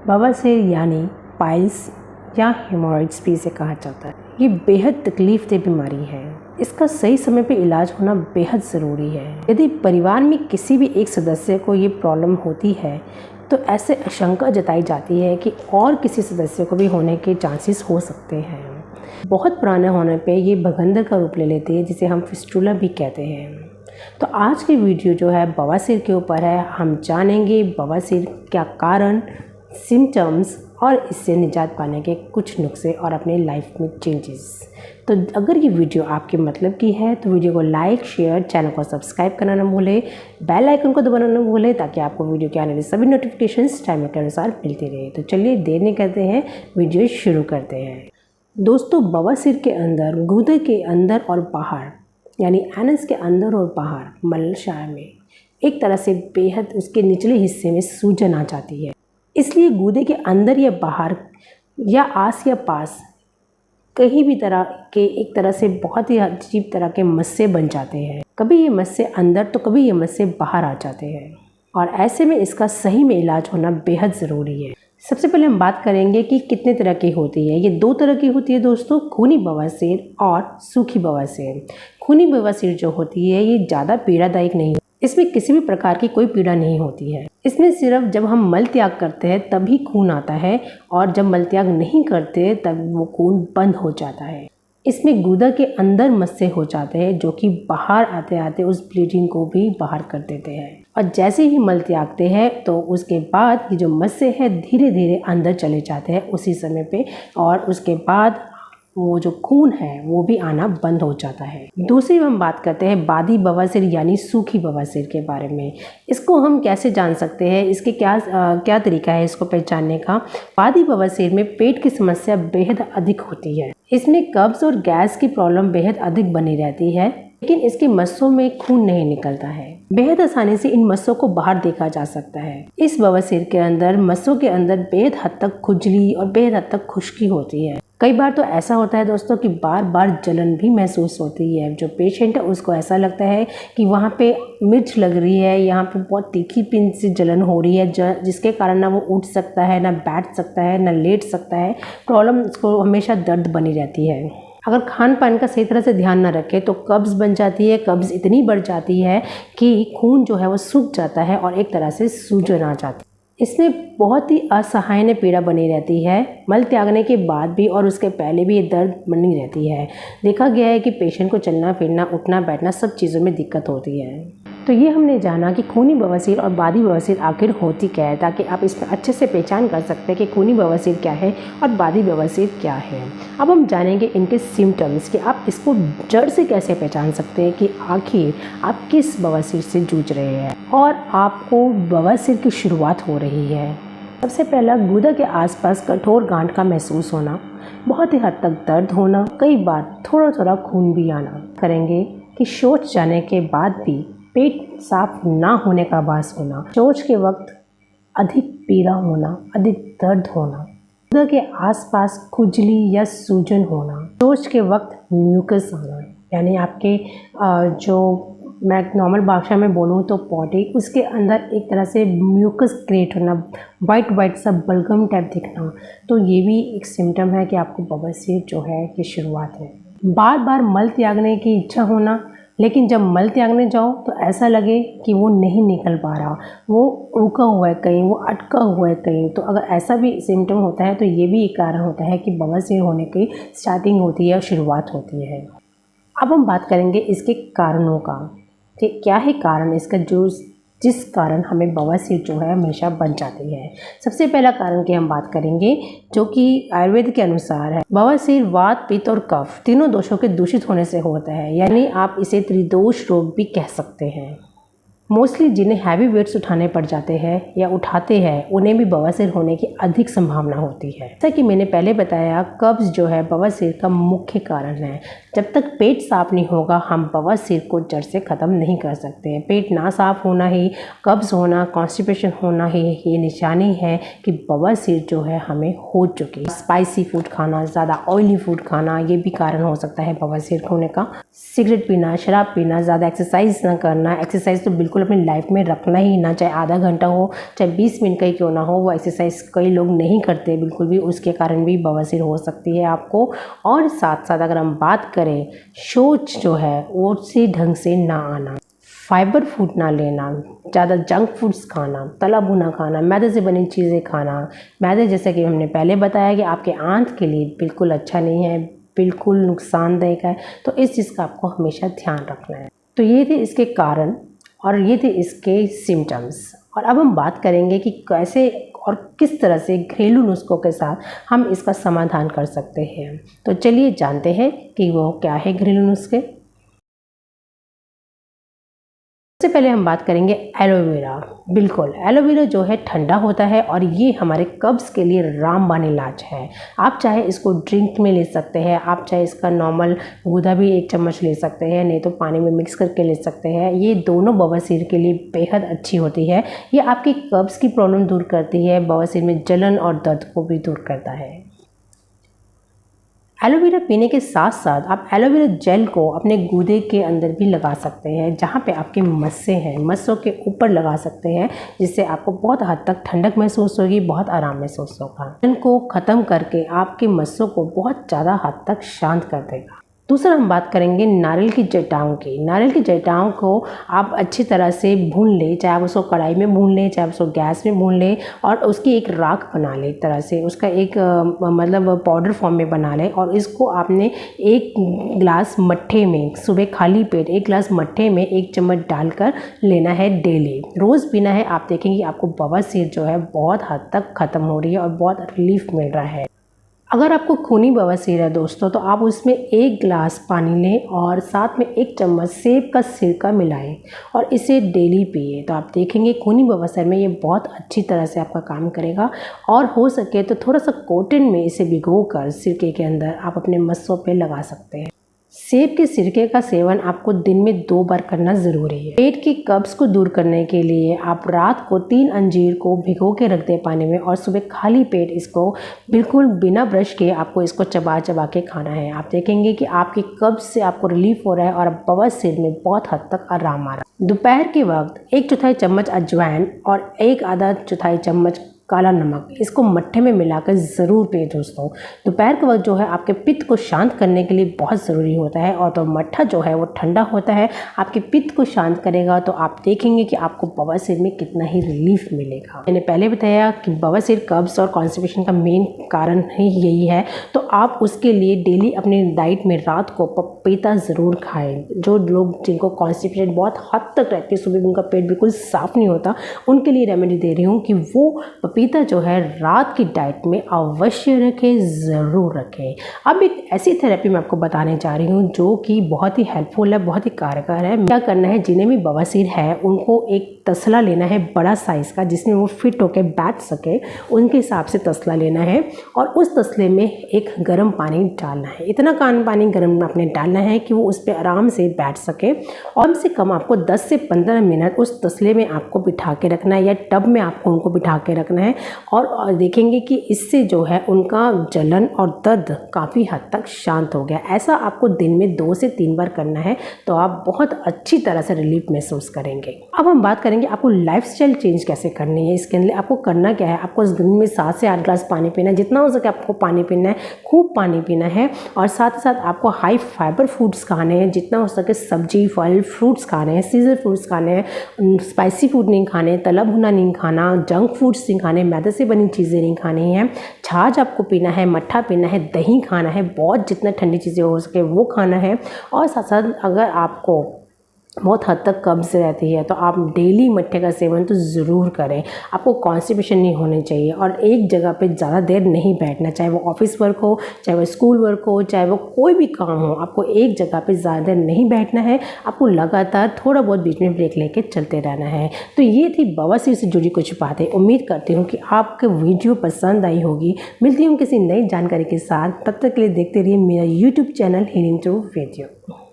बवासीर यानी पाइल्स या हेमोरॉइड्स भी इसे कहा जाता है। ये बेहद तकलीफदेह बीमारी है। इसका सही समय पे इलाज होना बेहद ज़रूरी है। यदि परिवार में किसी भी एक सदस्य को ये प्रॉब्लम होती है तो ऐसे आशंका जताई जाती है कि और किसी सदस्य को भी होने के चांसेस हो सकते हैं। बहुत पुराने होने पे ये भगंदर का रूप ले लेती है, जिसे हम फिस्टुला भी कहते हैं। तो आज की वीडियो जो है बवासीर के ऊपर है। हम जानेंगे बवासीर क्या कारण, सिम्टम्स और इससे निजात पाने के कुछ नुस्खे और अपने लाइफ में चेंजेस। तो अगर ये वीडियो आपके मतलब की है तो वीडियो को लाइक, शेयर, चैनल को सब्सक्राइब करना न भूलें, बेल आइकन को दबाना न भूलें ताकि आपको वीडियो के आने वाली सभी नोटिफिकेशंस टाइम के अनुसार मिलती रहे। तो चलिए देर नहीं करते हैं, वीडियो शुरू करते हैं। दोस्तों, बवासीर के अंदर, गुर्दे के अंदर और बाहर यानी एनस के अंदर और बाहर मलशय में एक तरह से बेहद उसके निचले हिस्से में सूजन आ जाती है। इसलिए गुर्दे के अंदर या बाहर या आस या पास कहीं भी तरह के एक तरह से बहुत ही अजीब तरह के मस्से बन जाते हैं। कभी ये मस्से अंदर तो कभी ये मस्से बाहर आ जाते हैं और ऐसे में इसका सही में इलाज होना बेहद ज़रूरी है। सबसे पहले हम बात करेंगे कि कितने तरह की होती है। ये दो तरह की होती है दोस्तों, खूनी बवासीर और सूखी बवासीर। खूनी बवासीर जो होती है ये ज़्यादा पीड़ादायक नहीं, इसमें किसी भी प्रकार की कोई पीड़ा नहीं होती है। इसमें सिर्फ जब हम मल त्याग करते हैं तभी खून आता है और जब मल त्याग नहीं करते तब वो खून बंद हो जाता है। इसमें गुर्दा के अंदर मस्से हो जाते हैं जो कि बाहर आते आते उस ब्लीडिंग को भी बाहर कर देते हैं और जैसे ही मल त्यागते हैं तो उसके बाद ये जो मस्से हैं धीरे धीरे अंदर चले जाते हैं उसी समय पे, और उसके बाद वो जो खून है वो भी आना बंद हो जाता है। दूसरी हम बात करते हैं बादी बवासीर यानी सूखी बवासीर के बारे में। इसको हम कैसे जान सकते हैं, इसके क्या तरीका है इसको पहचानने का। बादी बवासीर में पेट की समस्या बेहद अधिक होती है। इसमें कब्ज और गैस की प्रॉब्लम बेहद अधिक बनी रहती है, लेकिन इसके मस्सों में खून नहीं निकलता है। बेहद आसानी से इन मस्सों को बाहर देखा जा सकता है। इस बवासीर के अंदर मस्सों के अंदर बेहद हद तक खुजली और बेहद हद तक खुश्की होती है। कई बार तो ऐसा होता है दोस्तों कि बार बार जलन भी महसूस होती है। जो पेशेंट है उसको ऐसा लगता है कि वहाँ पे मिर्च लग रही है, यहाँ पे बहुत तीखी पिन से जलन हो रही है, जिसके कारण ना वो उठ सकता है, ना बैठ सकता है, ना लेट सकता है। प्रॉब्लम उसको हमेशा दर्द बनी रहती है। अगर खान पान का सही तरह से ध्यान ना रखे तो कब्ज़ बन जाती है। कब्ज़ इतनी बढ़ जाती है कि खून जो है वो सूख जाता है और एक तरह से सूजन आ जाती है। इसमें बहुत ही असहायनीय पीड़ा बनी रहती है। मल त्यागने के बाद भी और उसके पहले भी ये दर्द बनी रहती है। देखा गया है कि पेशेंट को चलना फिरना, उठना बैठना सब चीज़ों में दिक्कत होती है। तो ये हमने जाना कि खूनी बवासीर और बादी बवासीर आखिर होती क्या है, ताकि आप इसमें अच्छे से पहचान कर सकते हैं कि खूनी बवासीर क्या है और बादी बवासीर क्या है। अब हम जानेंगे इनके सिम्टम्स कि आप इसको जड़ से कैसे पहचान सकते हैं कि आखिर आप किस बवासीर से जूझ रहे हैं और आपको बवासीर की शुरुआत हो रही है। सबसे पहला, गुर्दा के आसपास कठोर गांठ का महसूस होना, बहुत ही हद तक दर्द होना, कई बार थोड़ा थोड़ा खून भी आना। करेंगे कि शौच जाने के बाद भी पेट साफ ना होने का आभास होना, शौच के वक्त अधिक पीड़ा होना, अधिक दर्द होना, गुर्दे के आसपास खुजली या सूजन होना, शौच के वक्त म्यूकस आना, यानी आपके जो मैं नॉर्मल भाषा में बोलूँ तो पॉटी, उसके अंदर एक तरह से म्यूकस क्रिएट होना, वाइट वाइट सा बलगम टाइप दिखना। तो ये भी एक सिम्टम है कि आपको बवासीर जो है की शुरुआत है। बार बार मल त्यागने की इच्छा होना, लेकिन जब मल त्यागने जाओ तो ऐसा लगे कि वो नहीं निकल पा रहा, वो रुका हुआ है कहीं, वो अटका हुआ है कहीं। तो अगर ऐसा भी सिम्टम होता है तो ये भी एक कारण होता है कि बवासीर होने की स्टार्टिंग होती है और शुरुआत होती है। अब हम बात करेंगे इसके कारणों का कि क्या है कारण इसका, जिस कारण हमें बवासीर जो है हमेशा बन जाती है। सबसे पहला कारण की हम बात करेंगे जो कि आयुर्वेद के अनुसार है। बवासीर वात, पित्त और कफ तीनों दोषों के दूषित होने से होता है, यानी आप इसे त्रिदोष रोग भी कह सकते हैं। मोस्टली जिन्हें हैवी वेट्स उठाने पड़ जाते हैं या उठाते हैं उन्हें भी बवासीर होने की अधिक संभावना होती है। जैसा कि मैंने पहले बताया, कब्ज जो है बवासीर का मुख्य कारण है। जब तक पेट साफ नहीं होगा हम बवासीर को जड़ से ख़त्म नहीं कर सकते हैं। पेट ना साफ होना ही, कब्ज होना, कॉन्स्टिपेशन होना ही ये निशानी है कि बवासीर जो है हमें हो चुकी है। स्पाइसी फूड खाना, ज़्यादा ऑयली फूड खाना, ये भी कारण हो सकता है बवासीर होने का। सिगरेट पीना, शराब पीना, ज़्यादा एक्सरसाइज ना करना। एक्सरसाइज तो बिल्कुल अपनी लाइफ में रखना ही ना, चाहे आधा घंटा हो, चाहे 20 मिनट का ही क्यों ना हो। वो एक्सरसाइज कई लोग नहीं करते बिल्कुल भी, उसके कारण भी बवासीर हो सकती है आपको। और साथ साथ अगर हम बात करें, सोच जो है वो से ढंग से ना आना, फाइबर फूड ना लेना, ज़्यादा जंक फूड्स खाना, तला भुना खाना, मैदे से बनी चीज़ें खाना। मैदे जैसे कि हमने पहले बताया कि आपके आंत के लिए बिल्कुल अच्छा नहीं है, बिल्कुल नुकसानदायक है। तो इस चीज़ का आपको हमेशा ध्यान रखना है। तो ये थे इसके कारण और ये थे इसके सिम्टम्स। और अब हम बात करेंगे कि कैसे और किस तरह से घरेलू नुस्खों के साथ हम इसका समाधान कर सकते हैं। तो चलिए जानते हैं कि वो क्या है घरेलू नुस्खे। सबसे पहले हम बात करेंगे एलोवेरा। बिल्कुल, एलोवेरा जो है ठंडा होता है और ये हमारे कब्ज़ के लिए रामबाण इलाज है। आप चाहे इसको ड्रिंक में ले सकते हैं, आप चाहे इसका नॉर्मल गूदा भी 1 चम्मच ले सकते हैं, नहीं तो पानी में मिक्स करके ले सकते हैं। ये दोनों बवासीर के लिए बेहद अच्छी होती है। ये आपकी कब्ज़ की प्रॉब्लम दूर करती है, बवासीर में जलन और दर्द को भी दूर करता है। एलोवेरा पीने के साथ साथ आप एलोवेरा जेल को अपने गूदे के अंदर भी लगा सकते हैं, जहाँ पे आपके मस्से हैं, मस्सों के ऊपर लगा सकते हैं, जिससे आपको बहुत हद तक ठंडक महसूस होगी, बहुत आराम महसूस होगा। इनको ख़त्म करके आपके मस्सों को बहुत ज़्यादा हद तक शांत कर देगा। दूसरा हम बात करेंगे नारियल की जटाओं की। नारियल की जटाओं को आप अच्छी तरह से भून लें, चाहे आप उसको कढ़ाई में भून लें, चाहे आप उसको गैस में भून लें और उसकी एक राख बना लें, एक तरह से उसका एक मतलब पाउडर फॉर्म में बना लें। और इसको आपने 1 गिलास मट्ठे में, सुबह खाली पेट 1 गिलास मट्ठे में 1 चम्मच डालकर लेना है, डेली रोज़ पीना है। आप देखेंगे आपको बवासीर जो है बहुत हद तक ख़त्म हो रही है और बहुत रिलीफ मिल रहा है। अगर आपको खूनी बवासीर है दोस्तों, तो आप उसमें 1 गिलास पानी लें और साथ में 1 चम्मच सेब का सिरका मिलाएं और इसे डेली पिए। तो आप देखेंगे खूनी बवासीर में ये बहुत अच्छी तरह से आपका काम करेगा। और हो सके तो थोड़ा सा कॉटन में इसे भिगोकर सिरके के अंदर आप अपने मस्सों पे लगा सकते हैं। सेब के सिरके का सेवन आपको दिन में 2 बार करना ज़रूरी है। पेट की कब्ज़ को दूर करने के लिए आप रात को 3 अंजीर को भिगो के रख दें पानी में और सुबह खाली पेट इसको बिल्कुल बिना ब्रश के आपको इसको चबा चबा के खाना है। आप देखेंगे कि आपकी कब्ज़ से आपको रिलीफ हो रहा है और बवासीर में बहुत हद तक आराम आ रहा है। दोपहर के वक्त 1/4 चम्मच अजवाइन और 1 आधा चौथाई चम्मच काला नमक, इसको मट्ठे में मिलाकर ज़रूर पिए दोस्तों। दोपहर के वक्त जो है आपके पित्त को शांत करने के लिए बहुत ज़रूरी होता है। और तो मट्ठा जो है वो ठंडा होता है, आपके पित्त को शांत करेगा। तो आप देखेंगे कि आपको बवासीर में कितना ही रिलीफ मिलेगा। मैंने पहले बताया कि बवासीर, कब्ज़ और कॉन्स्टिपेशन का मेन कारण ही यही है। तो आप उसके लिए डेली अपनी डाइट में रात को पपीता ज़रूर खाएँ। जो लोग जिनको कॉन्स्टिपेशन बहुत हद तक रहती है, सुबह उनका पेट बिल्कुल साफ़ नहीं होता, उनके लिए रेमेडी दे रही हूँ कि वो पपीता जो है रात की डाइट में अवश्य रखें, ज़रूर रखें। अब एक ऐसी थेरेपी मैं आपको बताने जा रही हूँ जो कि बहुत ही हेल्पफुल है, बहुत ही कारगर है। क्या करना है, जिन्हें भी बवासीर है उनको एक तसला लेना है बड़ा साइज़ का, जिसमें वो फिट होकर बैठ सके, उनके हिसाब से तसला लेना है। और उस तसले में एक गर्म पानी डालना है। इतना पानी गर्म आपने डालना है कि वो उस पर आराम से बैठ सके। और कम से कम आपको 10 से 15 मिनट उस तसले में आपको बिठा के रखना है या टब में आपको उनको बिठा के रखना है। और देखेंगे कि इससे जो है उनका जलन और दर्द काफ़ी हद तक शांत हो गया। ऐसा आपको दिन में 2 से 3 बार करना है, तो आप बहुत अच्छी तरह से रिलीफ महसूस करेंगे। अब हम बात करेंगे आपको लाइफस्टाइल चेंज कैसे करनी है। इसके लिए आपको करना क्या है, आपको दिन में 7 से 8 गिलास पानी पीना है, जितना हो सके आपको पानी पीना है, खूब पानी पीना है। और साथ ही साथ आपको हाई फाइबर फूड्स खाने हैं, जितना हो सके सब्जी, फल, फ्रूट्स खाने हैं, सीजन फ्रूट्स खाने हैं, स्पाइसी फूड नहीं खाने, तला भुना नहीं खाना, जंक फूड्स नहीं खाने, मैदे से बनी चीज़ें नहीं खानी है, छाछ आपको पीना है, मट्ठा पीना है, दही खाना है, बहुत जितना ठंडी चीज़ें हो सके वो खाना है। और साथ साथ अगर आपको बहुत हद तक कब्ज़ रहती है तो आप डेली मट्ठे का सेवन तो ज़रूर करें। आपको कॉन्स्टिपेशन नहीं होनी चाहिए और एक जगह पे ज़्यादा देर नहीं बैठना, चाहे वो ऑफिस वर्क हो, चाहे वो स्कूल वर्क हो, चाहे वो कोई भी काम हो, आपको एक जगह पे ज़्यादा देर नहीं बैठना है। आपको लगातार थोड़ा बहुत बीच में ब्रेक लेके चलते रहना है। तो ये थी बवासीर से जुड़ी कुछ बातें। उम्मीद करती हूँ कि आपको वीडियो पसंद आई होगी। मिलती हूँ किसी नई जानकारी के साथ, तब तक के लिए देखते रहिए मेरा YouTube channel healing through video.